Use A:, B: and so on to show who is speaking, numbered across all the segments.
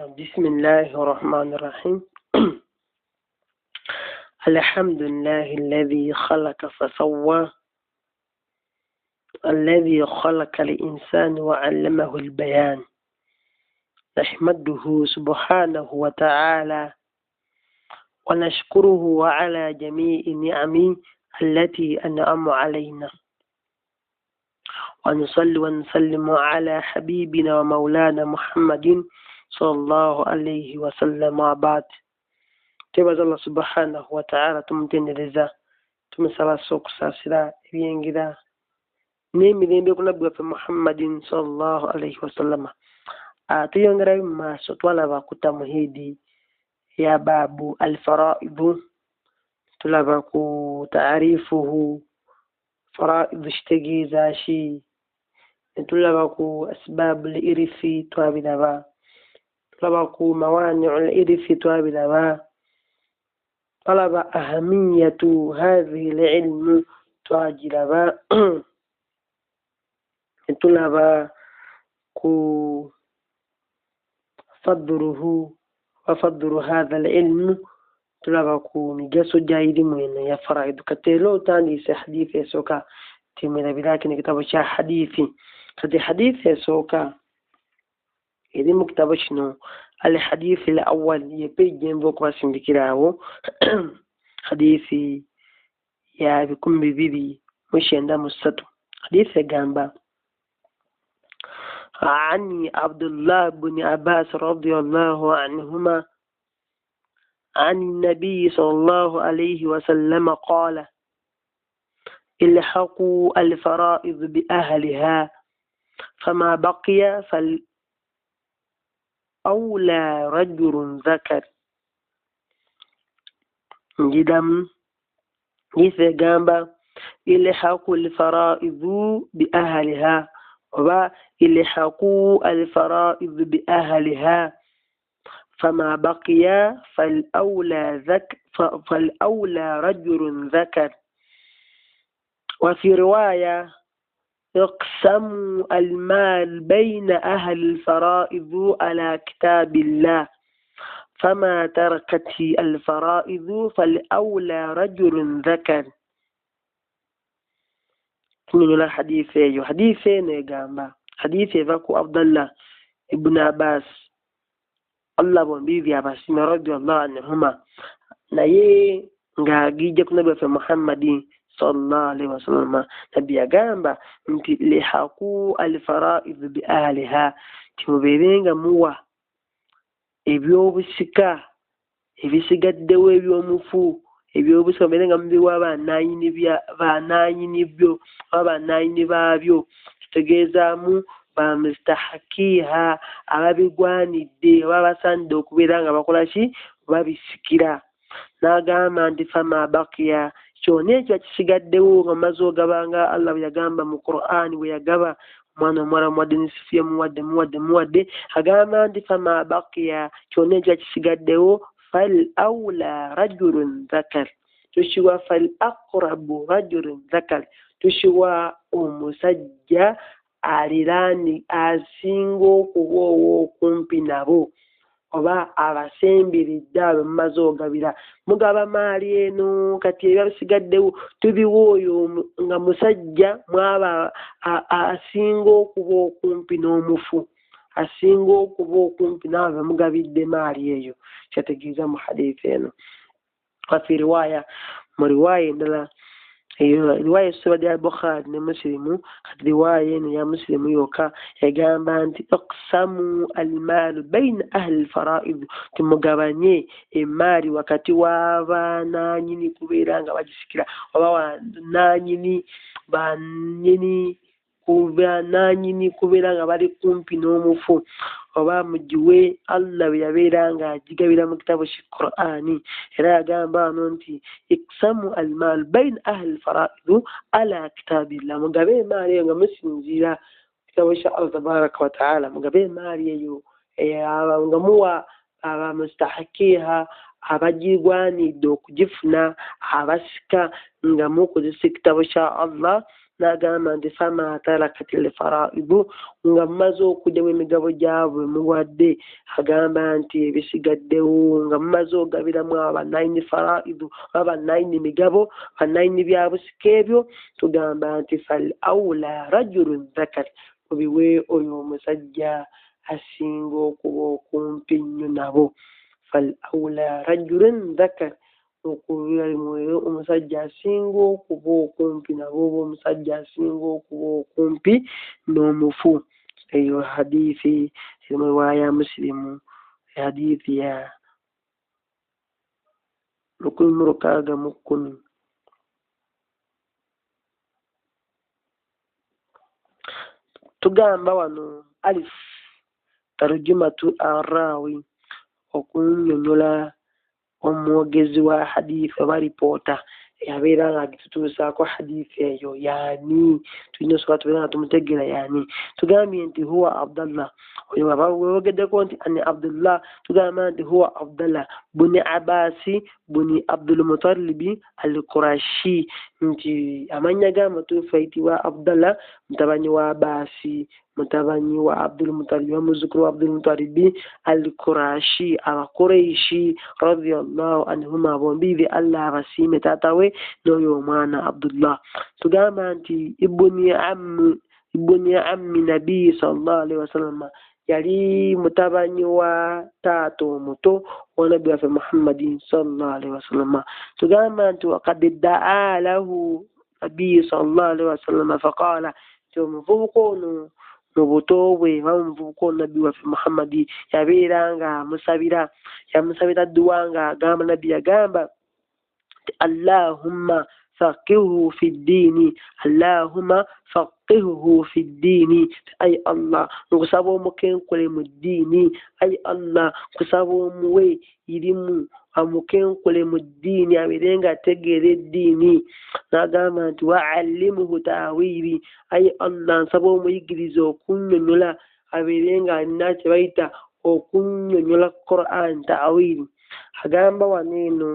A: بسم الله الرحمن الرحيم. الحمد لله الذي خلق فسوى، الذي خلق الإنسان وعلمه البيان. نحمده سبحانه وتعالى ونشكره على جميع نعمه التي أنعم علينا، ونصلي ونسلم على حبيبنا ومولانا محمد صلى الله عليه وسلم. وبعد، tebaza Allah subhanahu wa ta'ala tumutendereza, tumusaba sokusasira ebyengira n'emirembe ku nabbi waffe Muhammadin sallallahu alayhi wasallam. Tuyongerayo mu maaso twalaba ku tamuhidi ya babu al-faraidu, tulaba ku taarifuhu faraidu kitegeeza ki, tulaba ku asbabu al-irithi twabiraba, tulaba ku mawani'u al-irithi twabiraba, طلب أهمية هذه العلم تواجرب طلب فضله وفضل هذا العلم، طلب مجاس جايد من يفرائد كتلو تاني حديث سوكا تمر بلاكن كتاب شا حديثي فدي حديث سوكا إذا مكتب شنو الحديث الأول يبين بوك باسم ذكره حديثي يا بكم ببيبي مش عندما مستو حديث جنبا عن عبد الله بن عباس رضي الله عنهما عن النبي صلى الله عليه وسلم قال: الحقوا الفرائض بأهلها فما بقي أولى رجل ذكر. جدام يثجامبا إلحاق الفرائض بأهلها، وإلحاق الفرائض بأهلها فما بقي فالأولى رجل ذكر. وفي رواية: يقسم المال بين أهل الفرائض على كتاب الله، فما تركت الفرائض فالأولى رجل ذكر. من الحديثين يجمع حديث ذاك عبد الله ابن عباس الله بن عباس رضي الله عنهما naye ng'agijja ku nabbi waffe Muhammadin sallallahu alaihi wasallam. Nabbi yagamba nti lihaku al-fara'id bi ahliha, timubeerenga muwa ebyobusika ebisigaddewo eby'omufu, ebyobusika mubeerenga mubiwa bannanyini byo oba bannanyini baabyo, tutegeezaamu bamustahakiha, ababigwanidde oba basaanidde okubeera nga bakola ki, babisikira. N'agamba nti fama bakiya, kyonna ekyo kisigaddewo nga mumaze ogabanga Allah bwe yagamba mu Qur'an, bwe yagaba omwana omuwala muwadde nisifiya muwadde, agamba nti fama bakiya, kyonna ekyo kisigaddewo fal awla rajulun zakar, tukiwa fal aqrabu rajulun zakar, tukiwa omusajja aliraani asinga okuba ow'okumpi nabo oba abasemberedde abo mumaze ogabira. Mugaba maali eno, kati ebya bisigaddewo tubiwa oyo nga musajja mwaba asinga okuba okumpi n'omufu, asinga okuba okumpi n'abo bemugabidde maali eyo. Kyategeeza mu hadiisi eno. Wafi riwaaya, mu riwaaya endala, riwaaya essoba ya Bukhari ne Muslimu, kati riwaaya eno ya Muslimu yokka egamba nti iqsamu almaalu baina ahli alfara'id, timugabanye emaali wakati w'abannanyini kubeera nga bagisikira, oba bannanyini kubeera nga bali kumpi n'omufu, oba mugiwe Allah bwe yabeera nga agigabira mu kitabu ki Qur'ani. Era yagamba wano nti iqsamu almaal baina ahli alfara'id ala kitabillah, mugabe emaali eyo nga musinziira kitabu kya Allah tabaraka wa ta'ala, mugabe emaali eyo nga muwa abamustahakiha, abagigwanidde okugifuna, abasika, nga mukozesa ekitabo kya Allah n'agamba nti fama talakatil faraidu nga mumaze okujja mu emigabo gyabwe muwadde agamba nti ebisigaddewo nga mumaze ogabiramu aba 9 faraidu aba 9 migabo ba 9 byabusika ebyo tugamba nti fal awla rajulun dhakar obiwe oyo omusajja asinga okuba okumpi nnyo nabo fal awla rajulun dhakar okuba omusajja asinga okuba okumpi nabo oba omusajja asinga okuba okumpi n'omufu eyo hadithi emu riwaya Muslimu hadithi ya 610 tugamba wano alif tarjumatu arrawi okunyonyola omwogezi wa hadithi oba ripoota yabeera nga agitutuusaako hadithi eyo yaani tulina osobola tubeera nga tumutegeera yaani tugambye nti huwa abdallah oyo waba wewogeddeko nti ani abdullah tugamba nti huwa abdallah buni abasi buni abdulmutalibi al qurashi nti amannya g'amatuufu ayitibwa abdallah mutabani wa abasi mutabani wa abdulmutalibi omuzukulu wa abdulmutalibi al qurashi abakureishi radiyallahu anhuma bombi allah abasiime taata we n'oyo omwana abdullah tugamba nti ibuni ammi nabi sallallahu alaihi wasallam yali mutabani wa taata omuto wa nabbi waffe muhammadin sallallahu alaihi wasallam tugamba nti waqad daa lahu nabi sallallahu alaihi wasallam faqala nti omuvubuka ono mu buto bwe bamuvubuka ono nabbi waffe muhammadi yabeera nga yamusabira dduwa nga agamba nabbi yagamba allahumma faqihuhu fi ddiini allahumma faqihuhu fi ddiini ay allah nkusaba omukenkule mu ddiini ay allah nkusaba omuwe irimu amukenkule mu ddiini abeere nga ategeera eddiini n'agamba nti wa'allimuhu ta'wili ay allah nsaba omuyigiriza okunnyonnyola abeere nga alina kye bayita okunnyonnyola Quran ta'wili agamba wano eno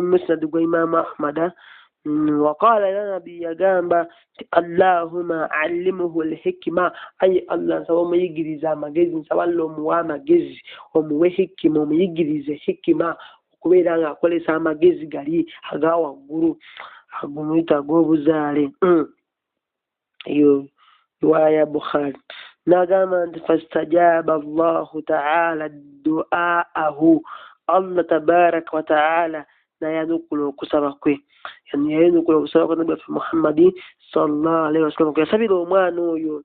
A: musnad gwa Imam Ahmad وقال النبي يغامبا اللهم علمه الحكمة أي الله سوى ما يجريز magezi سوى الله موا magezi omuwe hikima omuyigirize hikima okubeera nga akolesa amagezi gali agawaggulu agumuyita ag'obuzaale eyo riwaya Bukhari n'agamba nti fastajaba Allahu ta'ala du'aahu Allah tabaraka wa ta'ala nayanukula okusaba kwe yayanukula okusaba kwa nabbi Muhammad sallallahu alaihi wasallam yasabira omwana oyo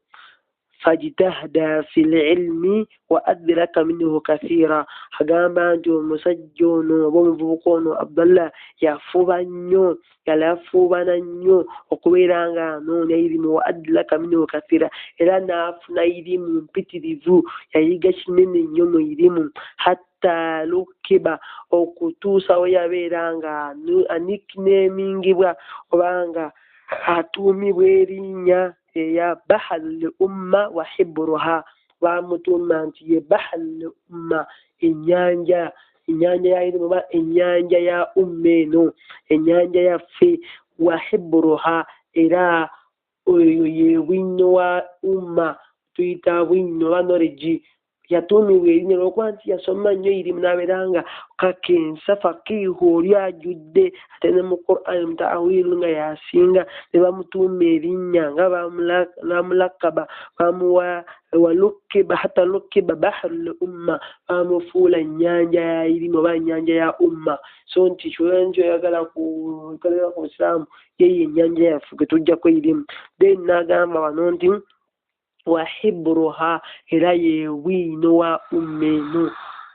A: fajtahada fil ilmi wa adraka minhu kathira agamba nti omusajja ono oba omuvubuka ono Abdallah yafuubana nnyo okubeera nga anoonya irimu wa adraka minhu kathira era n'afuna irimu mpitirivu yayiga kinene nnyo mu irimu lukiba okutuusa we yabeera nga aniknemingibwa obanga atuumibwa erinnya eya baharul umma wa hibruha bamutuuma nti ye baharul umma ennyanja ya irimu oba ennyanja ya umma eno ennyanja yaffe wa hibruha era oyo ye bwinyo wa umma tuyita bwinyo oba knowledge yatuumibwa erinnya lw'okuba nti yasoma nnyo irimu n'abeera nga kakensa fakiihu oli ajjudde ate ne mu Qur'an mutaawilu nga yasinga ne bamutuuma erinnya nga bamulakaba bamuwa walukiba hata lukiba baharul umma bamufuula ennyanja ya irimu oba ennyanja ya umma so nti kyoyanjo oyagala kukolera ku busiraamu yeye ennyanja yaffe gwe tujjako irimu then n'agamba wano nti wa hibruha era ye bwino wa ummeno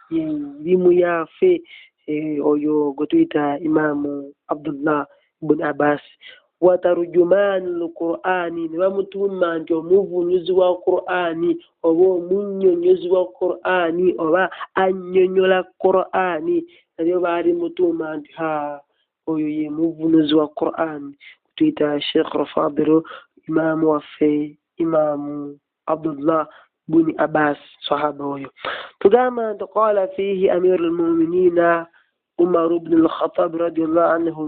A: irimu yaffe oyo gwe tuyita Imamu Abdullah ibn Abbas wa tarjumanul Qur'ani ne bamutuuma nti omuvunyuzi wa Qur'ani oba omunnyonnyozi wa Qur'ani oba annyonnyola Qur'ani nabyo baali mutuuma nti oyo ye muvunyuzi wa Qur'ani tuyita Sheikh Fadil Imamu waffe Imamu Abdullah bin Abbas sahaba oyo tugamba nti qala fihi amirul mu'minina Umar ibn al-Khattab radiyallahu anhu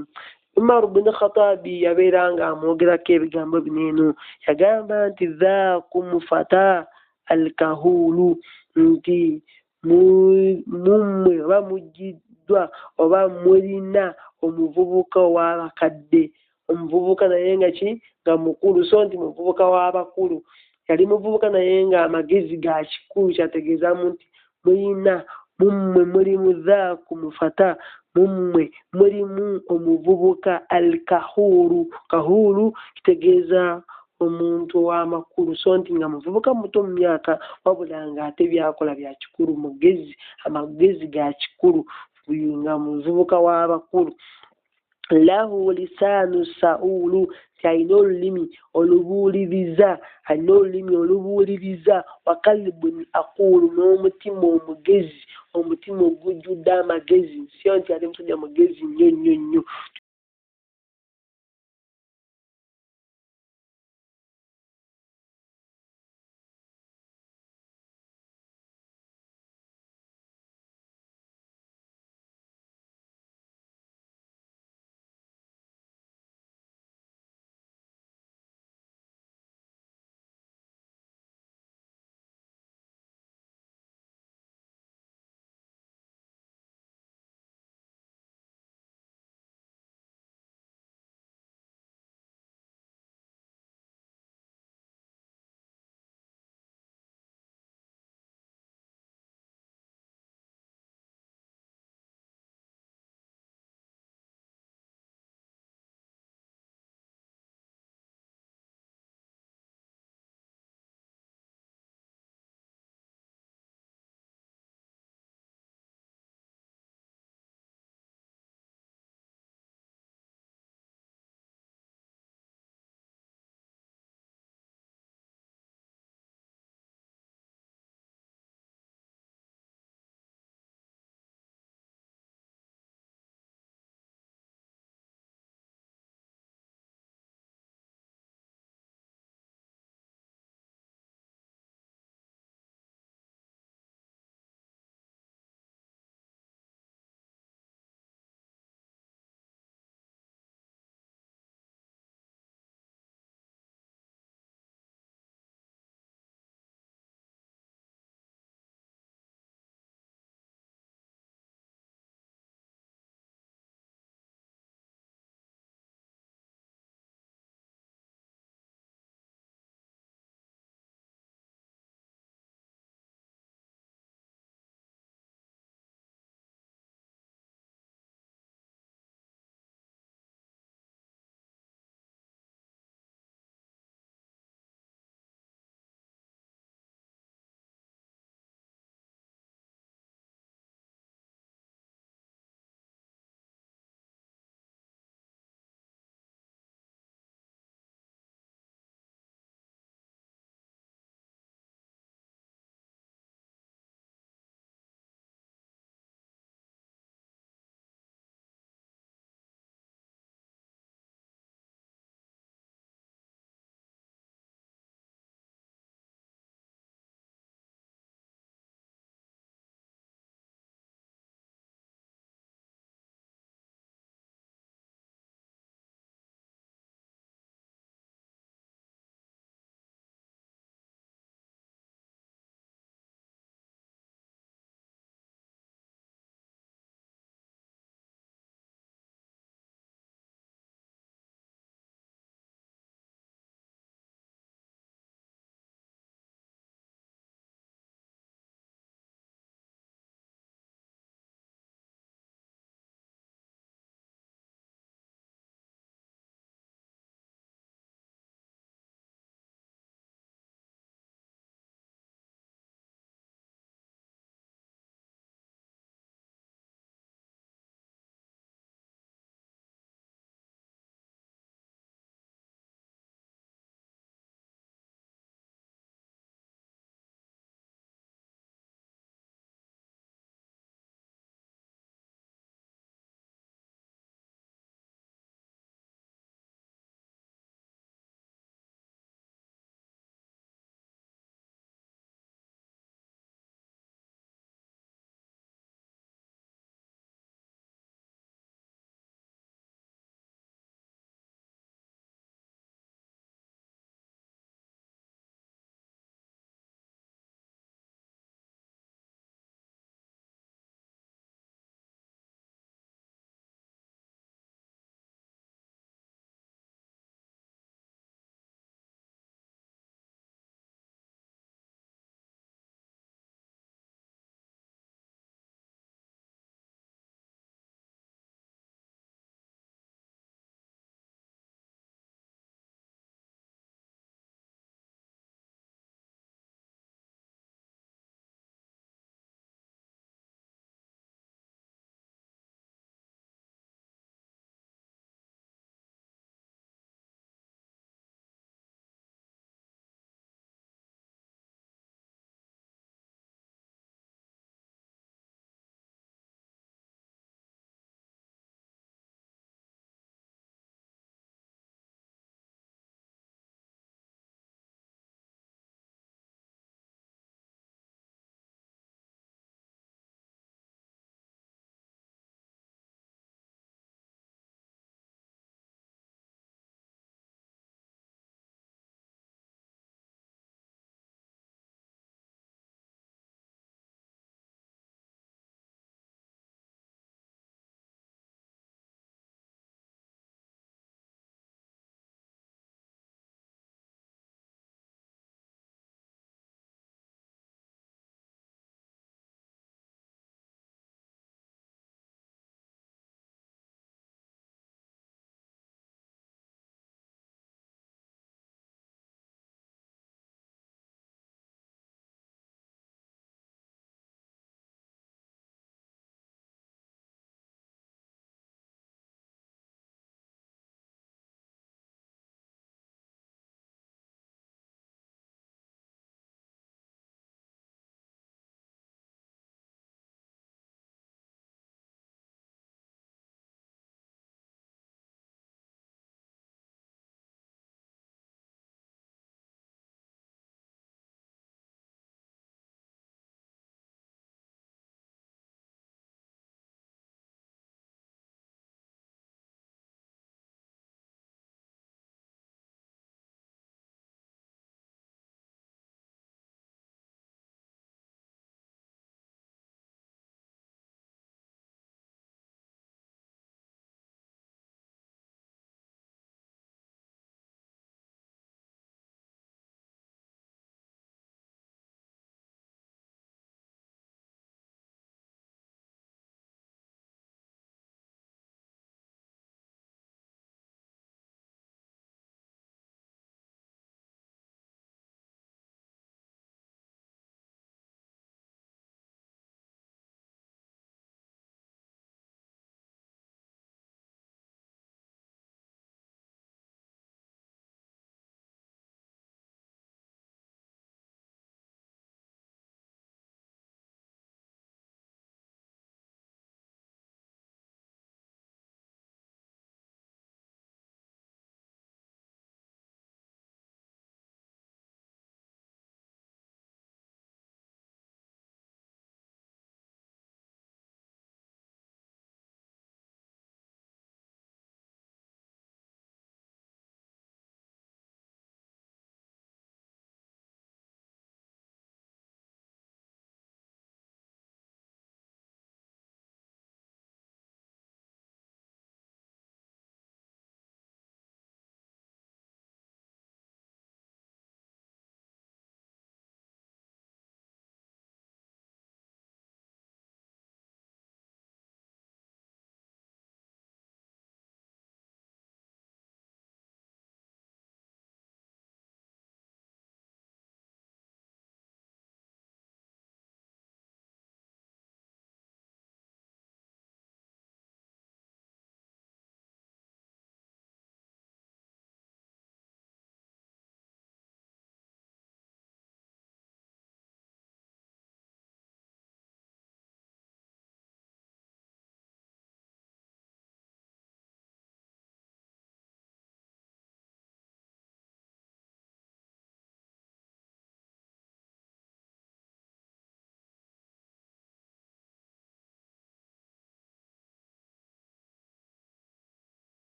A: Umar bin Khattabi yabeeranga amwogerako ebigambo bino yagamba nti dhaakum fata alkahulu nti mummwe oba mujjiddwa oba mulina omuvubuka ow'abakadde omuvubuka naye nga ki nga mukulu so nti muvubuka w'abakulu yali muvubuka naye nga amagezi ga kikulu kyategeezaamu nti mummwe mulimu dhaakum fata mummwe mulimu omuvubuka alkahulu kahulu kitegeeza omuntu ow'amakulu so nti nga muvubuka muto mu myaka wabula nga ate byakola bya kikulu mugezi amagezi ga kikulu nga muvubuka w'abakulu lahu lisaanu saulu alina olulimi olubuuliriza wa kalibun aqulu n'omutima omugezi omutima ogujjudde amagezi siyo nti ali musajja mugezi nnyo